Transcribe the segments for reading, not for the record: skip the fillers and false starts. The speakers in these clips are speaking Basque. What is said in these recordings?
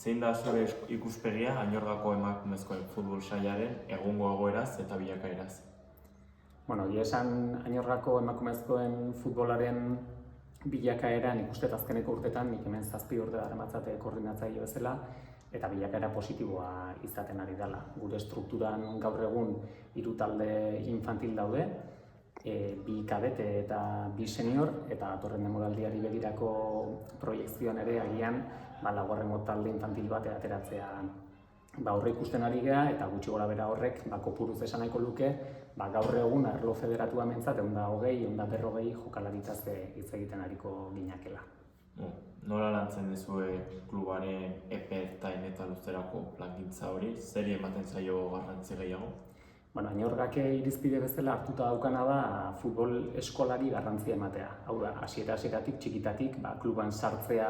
zein da zure ikuspegia Añorgako emakumezkoen futbol sailaren egungo egoeraz eta bilakaeraz? Bueno, esan Añorgako emakumezkoen futbolaren bilakaera nik uste azkeneko urtetan, nik hemen 7 urte daramatzate koordinatzaile bezala, eta bilakaera positiboa izaten ari dela. Gure strukturan gaur egun 3 talde infantil daude, 2 kadete eta 2 senior, eta datorren denboraldiari begirako proiekzioan ere agian laugarrengo talde infantil bat ateratzea horre ikusten ari gea, eta gutxi gora bera horrek kopuruz esan nahiko luke gaur egun arlo federatua mentzat 120, 140 jokalaritaz hitz egiten ariko ginakela. Nola lantzen duzue klubaren epe ertain eta luzerako plangintza hori? Zeri ematen zaio garrantzi gehiago? Añorgak irizpide bezala hartuta daukana da futbol eskolari garrantzia ematea. Hau da, hasiera-hasieratik, txikitatik, kluban sartzea,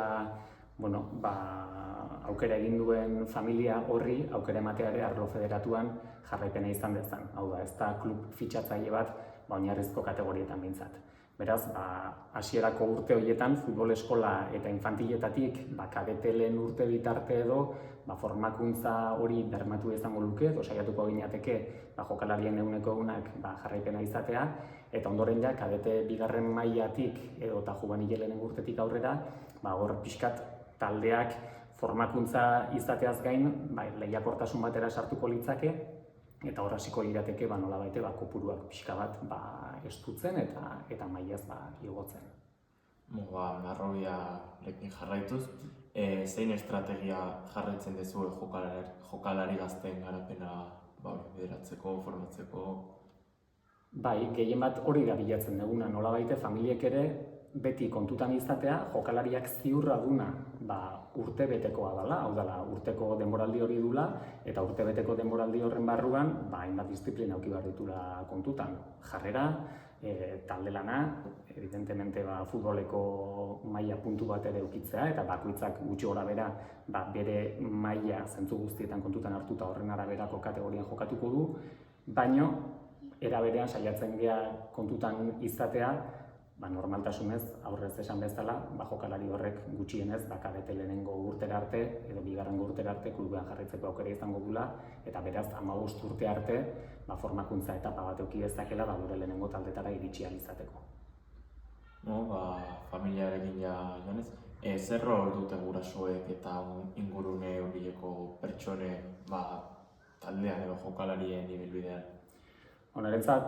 aukera egin duen familia horri aukera ematea ere arlo federatuan jarraipena izan dezan. Hau da, ez da klub fitxatzaile bat oinarrizko kategorietan behintzat. Beraz, hasierako urte horietan futbol eskola eta infantiletatik kadete lehen urte bitarte edo formakuntza hori bermatu izango luke, edo saiatuko ginateke jokalarien ehuneko ehunak jarraipena izatea, eta ondoren ja kadete 2. mailatik edo eta juvenile lehenengo urtetik aurrera, hor pixkat taldeak formakuntza izateaz gain lehiakortasun batera sartuko litzake, eta hor hasiko lirateke nolabaite kopuruak pixka bat estutzen eta mailaz igotzen. Marrobiarekin jarraituz, zein estrategia jarraitzen duzue jokalari gazteen garapena bideratzeko, formatzeko? Gehien bat hori da bilatzen duguna, nolabaite familiek ere beti kontutan izatea, jokalariak ziurraduna urte betekoa dela, hau dela, urteko denboraldi hori dula, eta urte beteko denboraldi horren barruan, hainbat disiplina auki behar ditula kontutan. Jarrera, talde lana, evidentemente futboleko maila puntu bat ere eukitzea, eta bakoitzak gutxi gora bera bere maila zentzu guztietan kontutan hartuta horren araberako kategorian jokatuko du, baino, era berean saiatzen gea kontutan izatea, normaltasunez, aurrez esan bezala, jokalari horrek gutxienez kadete lehenengo urtera arte edo 2. urtera arte klubean jarraitzeko aukera izango dula, eta beraz 15 urte arte formakuntza etapa bat eduki dezakela gure lehenengo taldetara iritsi ahal izateko. Familiarekin joanez, zer rol dute gurasoek eta ingurune horieko pertsone taldean edo jokalarien ibilbidean? Niretzat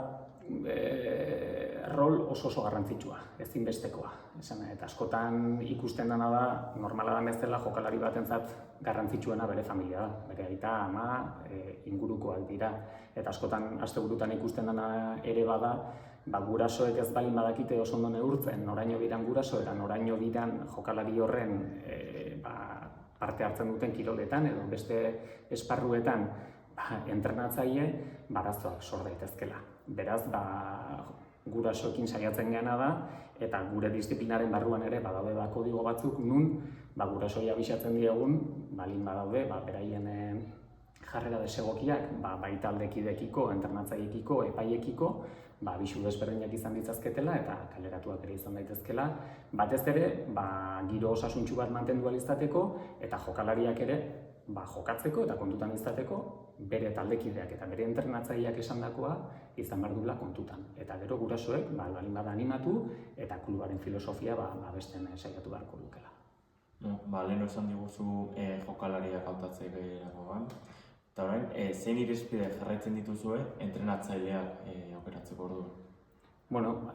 rol oso garrantzitsua, ezinbestekoa. Eta askotan ikusten dena da, normala da bezala jokalari batentzat garrantzitsuena bere familia da. Bere aita, ama, ingurukoak dira. Eta askotan asteburutan ikusten dena ere bada, gurasoek ez balin badakite oso ondo neurtzen, noraino diran guraso eta noraino diran jokalari horren parte hartzen duten kiroletan edo beste esparruetan entrenatzaile arazoak sor daitezkela. Beraz, gurasoekin saiatzen geana da, eta gure disiplinaren barruan ere badaude kodigo batzuk nun gurasoia abisatzen diegun, balin badaude, beraien jarrera desegokiak, bai taldekidekiko, entrenatzaileekiko, epaiekiko, abisu desberdinak izan ditzazketela eta kaleratuak ere izan daitezkela. Batez ere, giro osasuntsu bat mantendu ahal izateko eta jokalariak ere jokatzeko eta kontutan izateko bere taldekideak eta bere entrenatzaileak esandakoa izan behar duela kontutan. Eta gero gurasoek balin bada animatu eta klubaren filosofia besten saiatu beharko dukela. Lehen esan diguzu jokalariak hautatzeko eta orain, zein irizpide jarraitzen dituzue entrenatzaileak aukeratzeko orduan?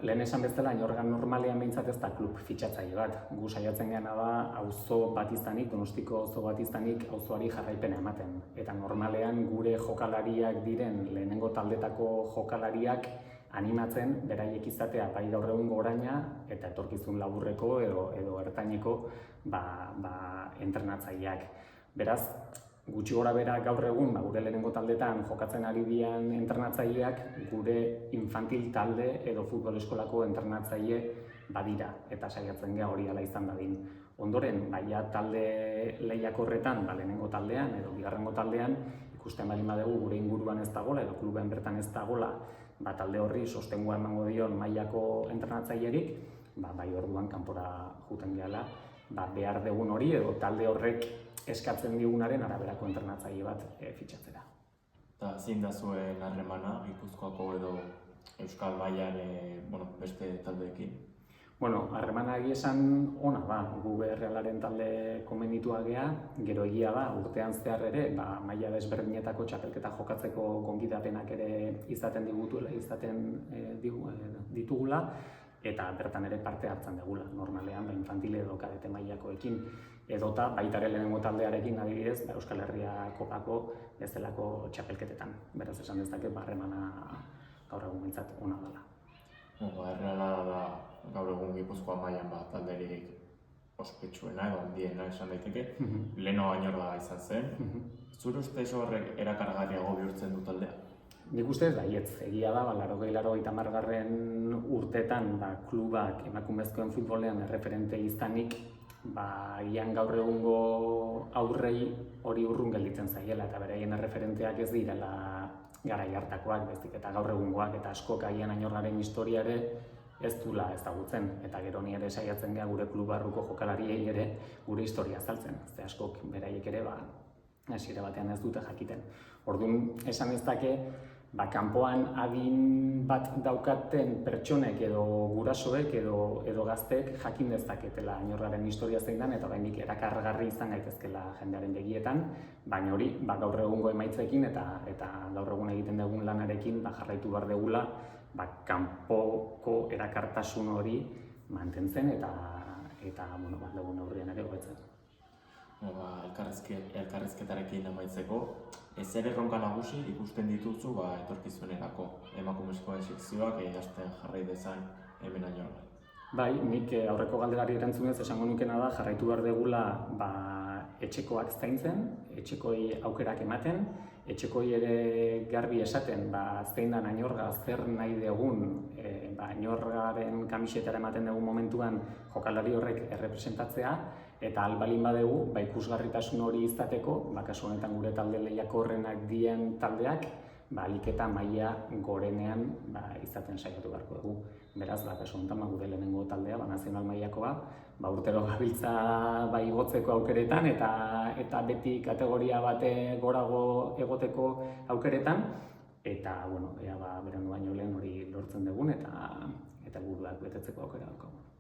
Lehen esan bezala, Añorgan normalean behintzat ez da klub fitxatzaile bat. Gu saiatzen geana da, auzo bat izanik, Donostiko auzo bat izanik, auzoari jarraipena ematen. Eta normalean gure jokalariak diren lehenengo taldetako jokalariak animatzen beraiek izatea bai gaur egungo oraina eta etorkizun laburreko edo ertaineko entrenatzaileak. Beraz, gutxi gora bera gaur egun gure lehenengo taldetan jokatzen ari dian entrenatzaileak gure infantil talde edo futbol eskolako entrenatzaile badira eta saiatzen gea hori ala izan dadin. Ondoren, talde lehiakorretan, lehenengo taldean edo 2. taldean ikusten balin badugu gure inguruan ez dagoela edo kluben bertan ez dagoela talde horri sostengua emango dion mailako entrenatzailerik, bai orduan kanpora juten gehala behar dugun hori edo talde horrek eskatzen digunaren araberako entrenatzaile bat fitxatzera. Eta zein da zuen harremana Gipuzkoako edo Euskal mailan beste taldeekin? Harremana egia esan ona da, gu Realaren talde komenitua gea, gero egia da, urtean zehar ere, maila desberdinetako txapelketa jokatzeko gonbidapenak ere izaten ditugula, eta bertan ere parte hartzen dugula, normalean, infantile edo kadete mailakoekin, edota baita ere lehenengo taldearekin adibidez, Euskal Herria kopako bezalako txapelketetan. Beraz esan dezake, harremana gaur egun behintzat ona dela. Erreala da gaur egun Gipuzkoa mailan talderik ospetsuena edo handiena esan daiteke. Leno Añorga izan zen. Zure ustez horrek erakargarriago bihurtzen du taldea? Nik uste ez baietz, egia da, 80-90 urteetan klubak emakumezkoen futbolean erreferente izanik, agian gaur egungo aurrei hori urrun gelditzen zaiela eta beraien erreferenteak ez direla garai hartakoak, baizik eta gaur egungoak eta askok agian Añorgaren historia ere ez dula ezagutzen, eta gero ni ere saiatzen gea gure klub barruko jokalariei ere gure historia azaltzen, ze askok beraiek ere hasiera batean ez dute jakiten. Orduan esan ez dake, kanpoan adin bat daukaten pertsonek edo gurasoek edo gazteek jakin dezaketela Añorgaren historia zein den eta oraindik erakargarri izan gaitezkela jendearen begietan, baina hori gaur egungo emaitzekin eta gaur egun egiten dugun lanarekin jarraitu behar dugula kanpoko erakartasun hori mantentzen eta dugun aurrean ere hobetzen. Elkarrizketarekin amaitzeko, zer erronka nagusi ikusten dituzu etorkizunerako emakumezkoen sekzioak hasten jarrai dezan hemen Añorgan? Bai, nik aurreko galderari erantzunez esango nukena da jarraitu behar degula etxekoak zaintzen, etxekoi aukerak ematen, etxekoi ere garbi esaten zein dan Añorga zer nahi dugun Añorgaren kamisetara ematen dugun momentuan jokalari horrek errepresentatzea, eta albalin badegu, ikusgarritasun hori izateko, kasu honetan gure talde lehiakorrenak dien taldeak, ahalik eta maila gorenean izaten saiatu beharko dugu. Beraz, kasu honetan gure lehenengo taldea, nazional mailakoa, urtero gabiltza igotzeko aukeretan eta beti kategoria bate gorago egoteko aukeretan, eta berandu baino lehen hori lortzen dugun eta helburuak betetzeko aukera daukagu.